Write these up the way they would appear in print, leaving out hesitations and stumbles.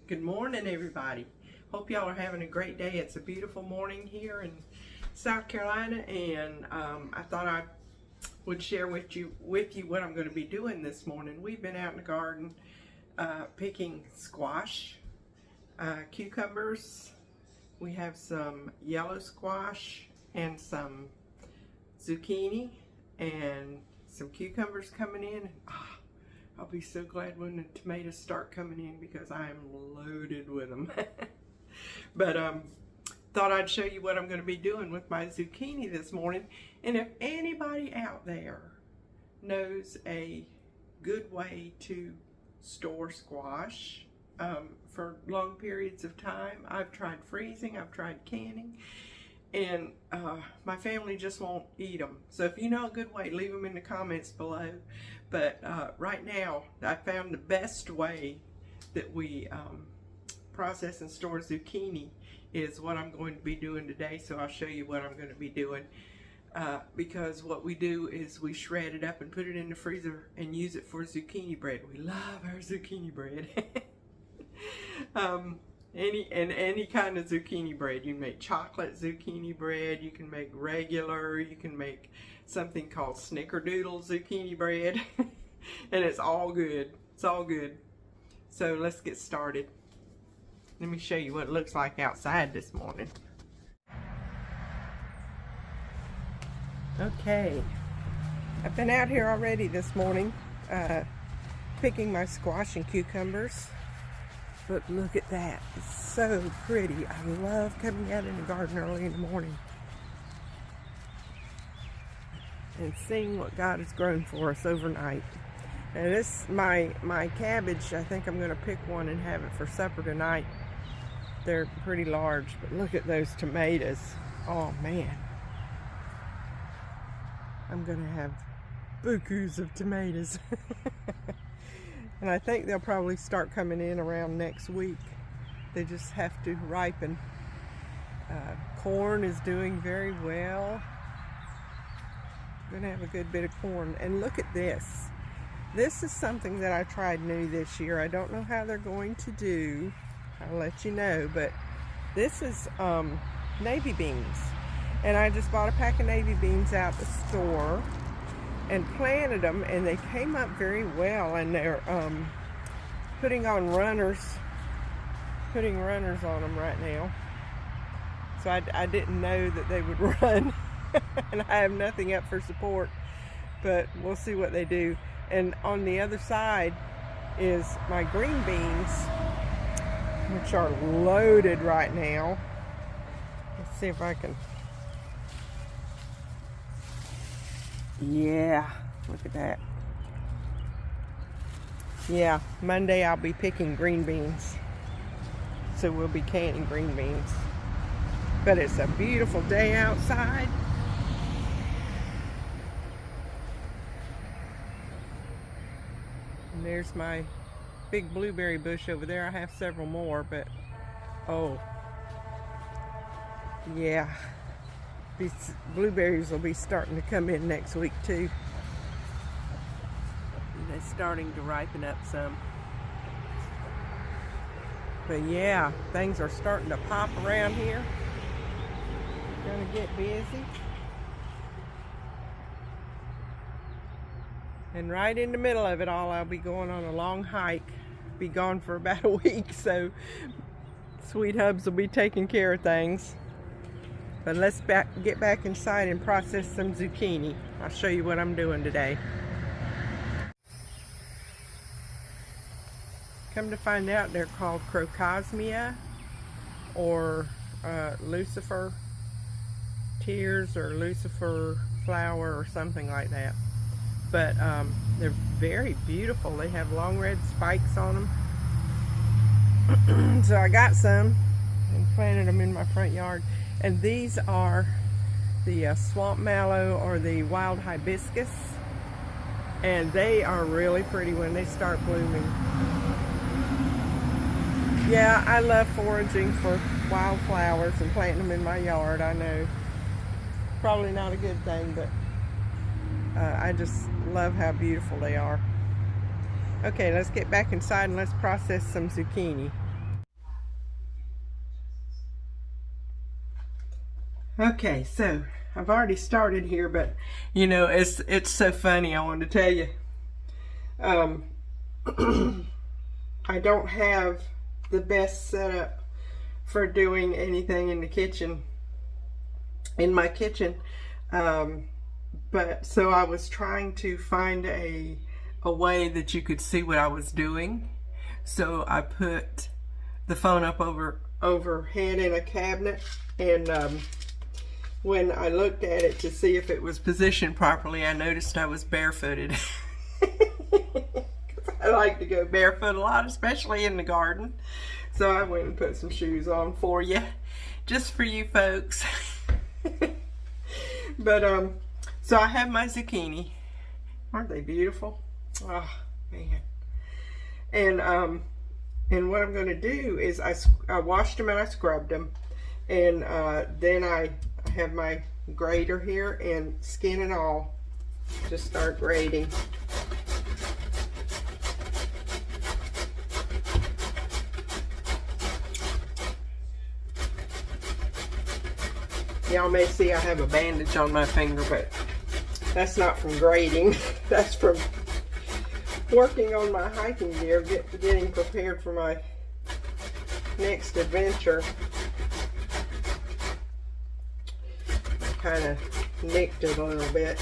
Good morning, everybody. Hope y'all are having a great day. It's a beautiful morning here in South Carolina, and I thought I would share with you what I'm going to be doing this morning. We've been out in the garden picking squash, cucumbers. We have some yellow squash and some zucchini and some cucumbers coming in. I'll be so glad when the tomatoes start coming in because I am loaded with them. But thought I'd show you what I'm going to be doing with my zucchini this morning. And if anybody out there knows a good way to store squash for long periods of time, I've tried freezing, I've tried canning, and my family just won't eat them. So if you know a good way, leave them in the comments below. But right now, I found the best way that we process and store zucchini is what I'm going to be doing today. So I'll show you what I'm going to be doing. Because what we do is we shred it up and put it in the freezer and use it for zucchini bread. We love our zucchini bread. Any kind of zucchini bread. You can make chocolate zucchini bread, you can make regular, you can make something called snickerdoodle zucchini bread. And it's all good. It's all good. So let's get started. Let me show you what it looks like outside this morning. Okay, I've been out here already this morning picking my squash and cucumbers. But look at that, it's so pretty. I love coming out in the garden early in the morning and seeing what God has grown for us overnight. And this, my cabbage, I think I'm gonna pick one and have it for supper tonight. They're pretty large, but look at those tomatoes. Oh man. I'm gonna have bukus of tomatoes. And I think they'll probably start coming in around next week. They just have to ripen. Corn is doing very well. I'm gonna have a good bit of corn. And look at this. This is something that I tried new this year. I don't know how they're going to do. I'll let you know, but this is navy beans. And I just bought a pack of navy beans out the store and planted them, and they came up very well, and they're putting runners on them right now. So I didn't know that they would run. And I have nothing up for support, but we'll see what they do. And on the other side is my green beans, which are loaded right now. Let's see if I can. Yeah, look at that. Yeah, Monday I'll be picking green beans. So we'll be canning green beans. But it's a beautiful day outside. And there's my big blueberry bush over there. I have several more, but oh, yeah. These blueberries will be starting to come in next week too. And they're starting to ripen up some. But yeah, things are starting to pop around here. Gonna get busy. And right in the middle of it all, I'll be going on a long hike. Be gone for about a week, so Sweet Hubs will be taking care of things. But let's get back inside and process some zucchini. I'll show you what I'm doing today. Come to find out, they're called crocosmia or Lucifer tears or Lucifer flower or something like that. But they're very beautiful. They have long red spikes on them. So I got some and planted them in my front yard. And these are the swamp mallow or the wild hibiscus. And they are really pretty when they start blooming. Yeah, I love foraging for wildflowers and planting them in my yard. I know, probably not a good thing, but I just love how beautiful they are. Okay, let's get back inside and let's process some zucchini. Okay, so I've already started here, but you know, it's so funny. I wanted to tell you, I don't have the best setup for doing anything in the kitchen, in my kitchen, but so I was trying to find a way that you could see what I was doing. So I put the phone up overhead in a cabinet, and when I looked at it to see if it was positioned properly, I noticed I was barefooted. I like to go barefoot a lot, especially in the garden. So I went and put some shoes on for you, just for you folks. But so I have my zucchini. Aren't they beautiful? Oh man. And what I'm going to do is I washed them and I scrubbed them, and then I have my grater here, and skin and all, just start grating. Y'all may see I have a bandage on my finger, but that's not from grating. That's from working on my hiking gear, getting prepared for my next adventure. Kind of nicked it a little bit.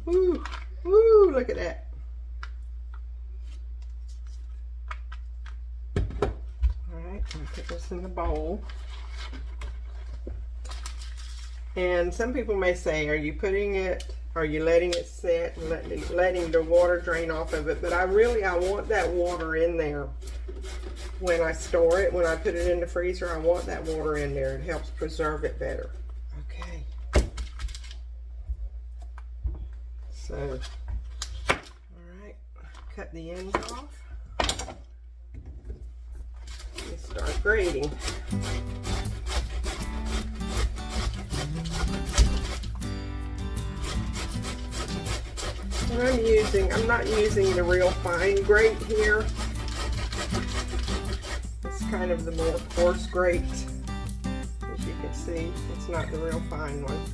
Woo, woo, look at that. Alright, I'm gonna put this in the bowl. And some people may say, are you letting it set and letting the water drain off of it? But I want that water in there. When I store it, when I put it in the freezer, I want that water in there. It helps preserve it better. Okay. So, all right, cut the ends off. And start grating. And I'm not using the real fine grate here. Kind of the more coarse grate. As you can see, it's not the real fine one.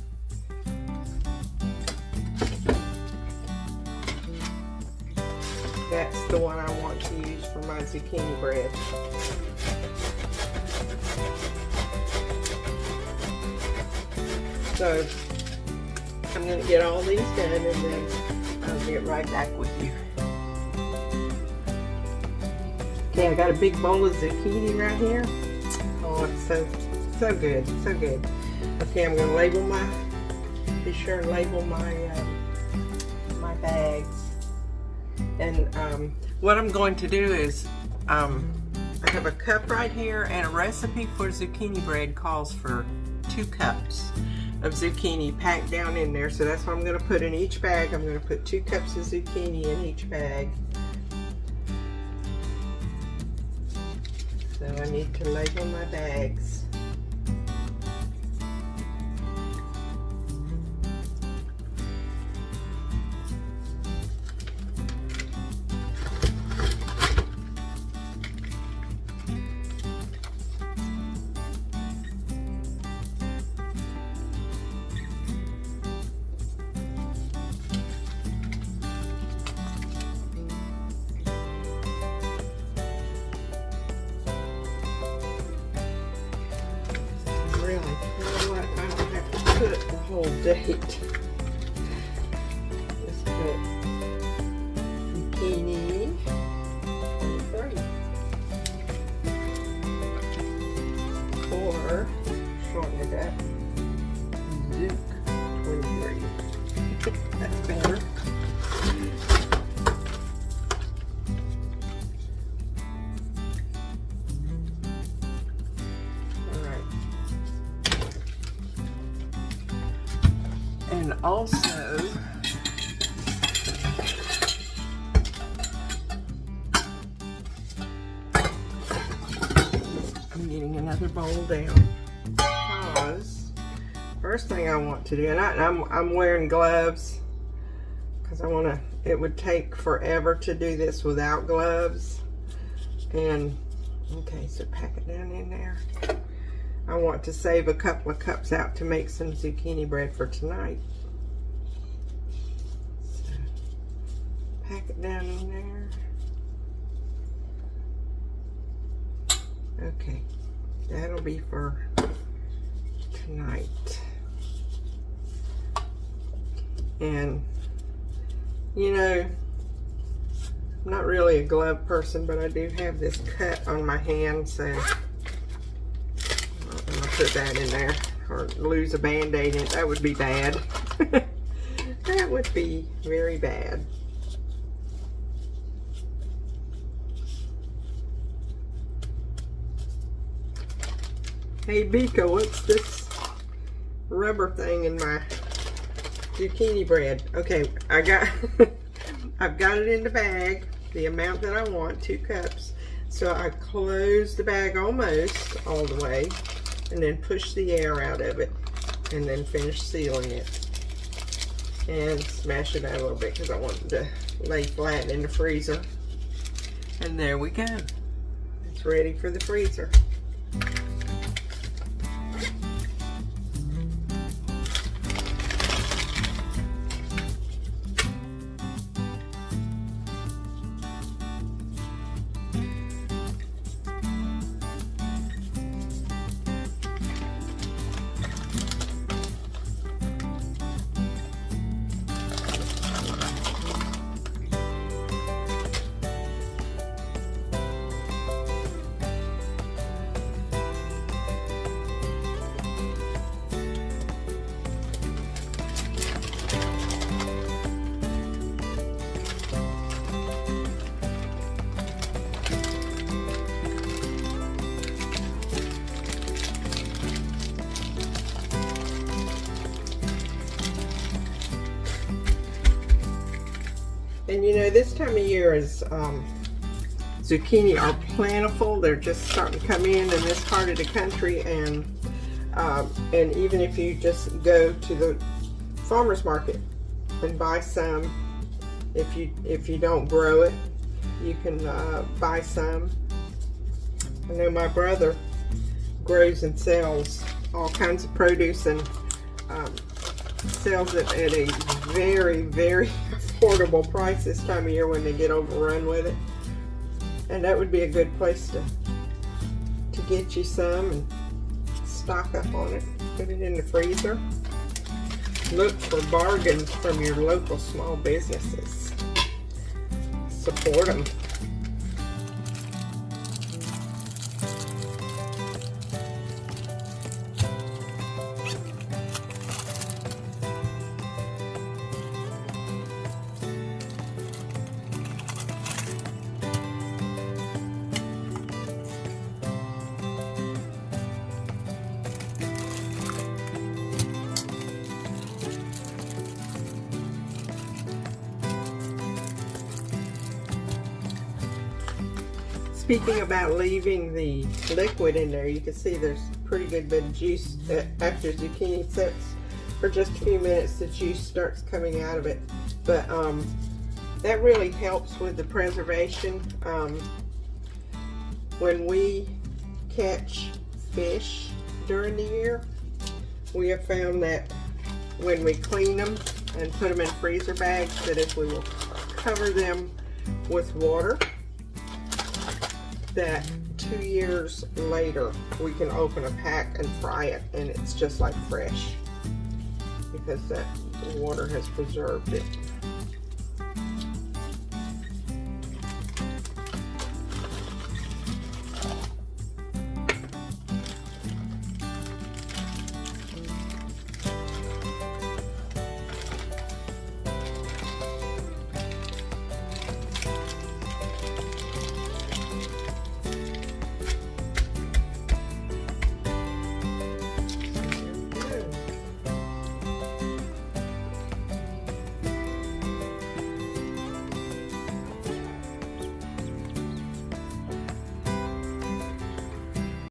That's the one I want to use for my zucchini bread. So I'm going to get all these done, and then I'll get right back with you. Okay, I got a big bowl of zucchini right here. Oh, it's so good, so good. Okay, I'm gonna be sure and label my my bags. And what I'm going to do is, I have a cup right here, and a recipe for zucchini bread calls for 2 cups of zucchini packed down in there. So that's what I'm gonna put in each bag. I'm gonna put 2 cups of zucchini in each bag. So I need to label my bags. Put the whole date. Just put zucchini 23, or shorten it up, Zuc 23. That's better. And also, I'm getting another bowl down, because first thing I want to do, and I'm wearing gloves because it would take forever to do this without gloves, and Okay, so pack it down in there. I want to save a couple of cups out to make some zucchini bread for tonight. So, pack it down in there. Okay, that'll be for tonight. And, you know, I'm not really a glove person, but I do have this cut on my hand, so I'm gonna put that in there, or lose a band-aid in it. That would be bad. That would be very bad. Hey Bika, what's this rubber thing in my zucchini bread? Okay, I've got it in the bag, the amount that I want, 2 cups. So I close the bag almost all the way and then push the air out of it and then finish sealing it. And smash it out a little bit because I want it to lay flat in the freezer. And there we go. It's ready for the freezer. And you know, this time of year is zucchini are plentiful. They're just starting to come in this part of the country, and even if you just go to the farmer's market and buy some, if you don't grow it, you can buy some. I know my brother grows and sells all kinds of produce, and sells it at a very, very affordable price this time of year when they get overrun with it. And that would be a good place to get you some and stock up on it. Put it in the freezer. Look for bargains from your local small businesses. Support them. Speaking about leaving the liquid in there, you can see there's a pretty good bit of juice. After zucchini sits for just a few minutes, the juice starts coming out of it. But that really helps with the preservation. When we catch fish during the year, we have found that when we clean them and put them in freezer bags, that if we will cover them with water, that 2 years later we can open a pack and fry it, and it's just like fresh because that water has preserved it.